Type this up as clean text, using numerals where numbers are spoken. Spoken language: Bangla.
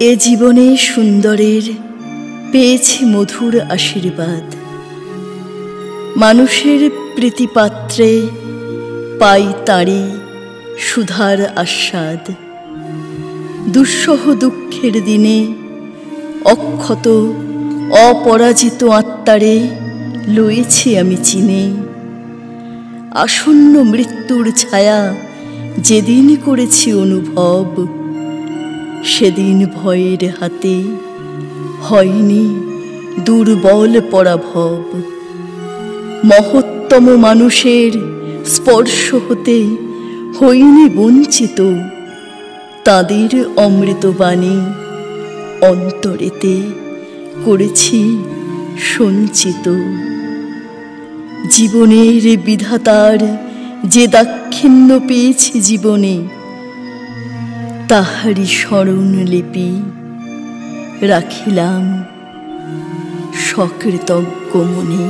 এ জীবনে সুন্দরের পেয়েছি মধুর আশীর্বাদ। মানুষের প্রীতিপাত্রে পাই তাঁরই সুধার আস্বাদ। দুঃসহ দুঃখের দিনে অক্ষত অপরাজিত আত্মারে লয়েছি আমি চিনে। আসন্ন মৃত্যুর ছায়া যেদিন করেছি অনুভব, সেদিন ভয়ের হাতে হয়নি দুর্বল পরাভব। মহত্তম মানুষের স্পর্শ হতে হইনি বঞ্চিত, তাদের অমৃতবাণী অন্তরেতে করেছি সঞ্চিত। জীবনের বিধাতার যে দাক্ষিণ্য পেয়েছি জীবনে, তাহারি স্মরণলিপি রাখিলাম সকৃতজ্ঞ মনে।